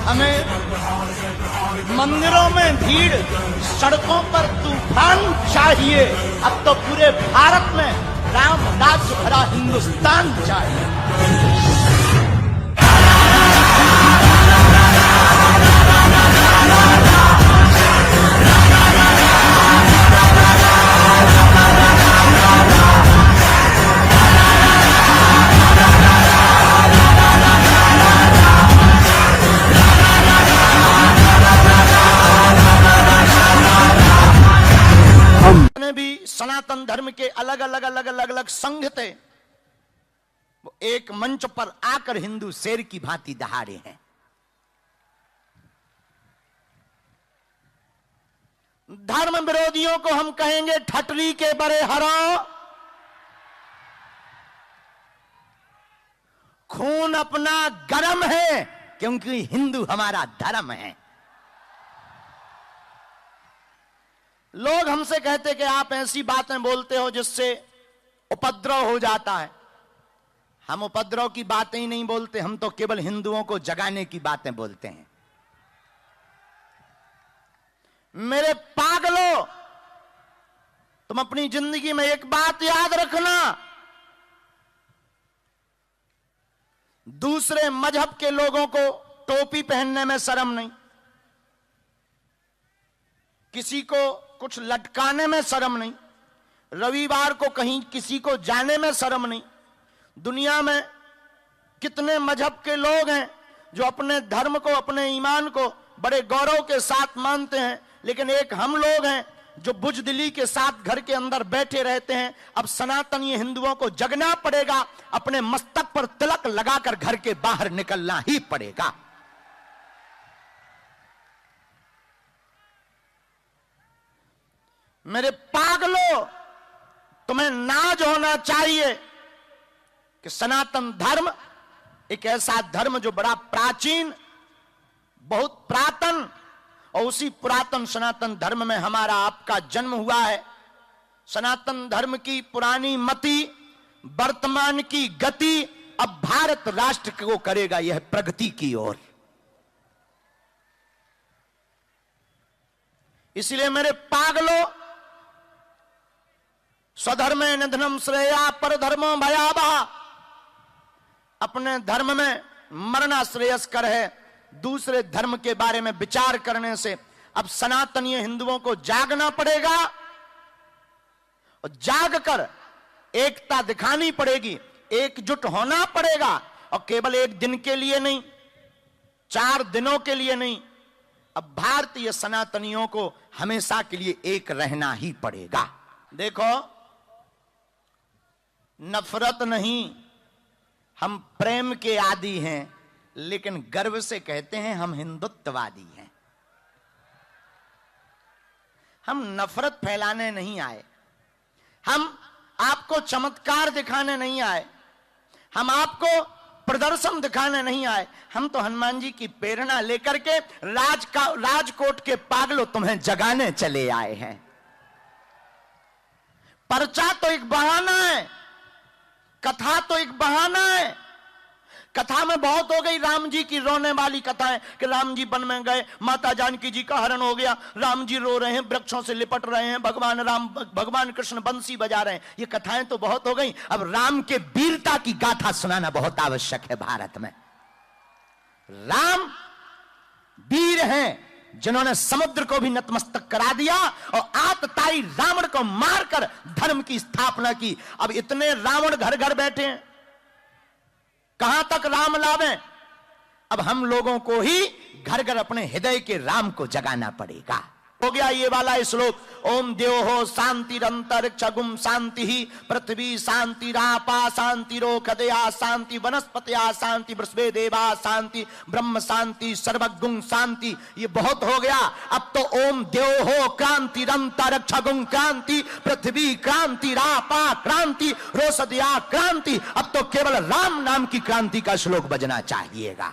हमें मंदिरों में भीड़, सड़कों पर तूफान चाहिए। अब तो पूरे भारत में राम राज्य भरा हिंदुस्तान चाहिए। भी सनातन धर्म के अलग अलग संघ थे, वो एक मंच पर आकर हिंदू शेर की भांति दहाड़े हैं। धर्म विरोधियों को हम कहेंगे ठटरी के बड़े हरो, खून अपना गरम है क्योंकि हिंदू हमारा धर्म है। लोग हमसे कहते कि आप ऐसी बातें बोलते हो जिससे उपद्रव हो जाता है। हम उपद्रव की बातें ही नहीं बोलते, हम तो केवल हिंदुओं को जगाने की बातें बोलते हैं। मेरे पागलों, तुम अपनी जिंदगी में एक बात याद रखना, दूसरे मजहब के लोगों को टोपी पहनने में शर्म नहीं, किसी को कुछ लटकाने में शर्म नहीं, रविवार को कहीं किसी को जाने में शर्म नहीं। दुनिया में कितने मजहब के लोग हैं जो अपने धर्म को, अपने ईमान को बड़े गौरव के साथ मानते हैं, लेकिन एक हम लोग हैं जो बुजदिली के साथ घर के अंदर बैठे रहते हैं। अब सनातनी हिंदुओं को जगना पड़ेगा, अपने मस्तक पर तिलक लगाकर घर के बाहर निकलना ही पड़ेगा। मेरे पागलों, तुम्हें नाज होना चाहिए कि सनातन धर्म एक ऐसा धर्म जो बड़ा प्राचीन, बहुत पुरातन, और उसी पुरातन सनातन धर्म में हमारा आपका जन्म हुआ है। सनातन धर्म की पुरानी मति, वर्तमान की गति अब भारत राष्ट्र को करेगा यह प्रगति की ओर। इसलिए मेरे पागलों, स्वधर्मे निधनम श्रेया परधर्मो भयावह, अपने धर्म में मरना श्रेयस्कर है दूसरे धर्म के बारे में विचार करने से। अब सनातनीय हिंदुओं को जागना पड़ेगा और जागकर एकता दिखानी पड़ेगी, एकजुट होना पड़ेगा, और केवल एक दिन के लिए नहीं, 4 दिनों के लिए नहीं। अब भारतीय सनातनियों को हमेशा के लिए एक रहना ही पड़ेगा। देखो, नफरत नहीं, हम प्रेम के आदी हैं, लेकिन गर्व से कहते हैं हम हिंदुत्ववादी हैं। हम नफरत फैलाने नहीं आए, हम आपको चमत्कार दिखाने नहीं आए, हम आपको प्रदर्शन दिखाने नहीं आए। हम तो हनुमान जी की प्रेरणा लेकर के राजकोट के पागलों तुम्हें जगाने चले आए हैं। पर्चा तो एक बहाना है, कथा तो एक बहाना है। कथा में बहुत हो गई राम जी की रोने वाली कथाएं कि राम जी वन में गए, माता जानकी जी का हरण हो गया, राम जी रो रहे हैं, वृक्षों से लिपट रहे हैं, भगवान कृष्ण बंसी बजा रहे हैं। ये कथाएं तो बहुत हो गई। अब राम के वीरता की गाथा सुनाना बहुत आवश्यक है भारत में। राम वीर हैं जिन्होंने समुद्र को भी नतमस्तक करा दिया और आतताई रावण को मारकर धर्म की स्थापना की। अब इतने रावण घर घर बैठे हैं, कहां तक राम लावें? अब हम लोगों को ही घर घर अपने हृदय के राम को जगाना पड़ेगा। हो गया ये वाला श्लोक, ओम द्योः शांतिरंतरिक्षगुम शांति ही पृथ्वी शांतिरापा शांतिरोखदया शांति वनस्पतया शांति वृषभे देवा शांति ब्रह्म शांति सर्वगुण शांति। ये बहुत हो गया। अब तो ओम द्योः क्रांतिरंतरिक्षगुम क्रांति पृथ्वी क्रांतिरापा क्रांति रोषदया क्रांति। अब तो केवल राम नाम की क्रांति का श्लोक बजना चाहिएगा।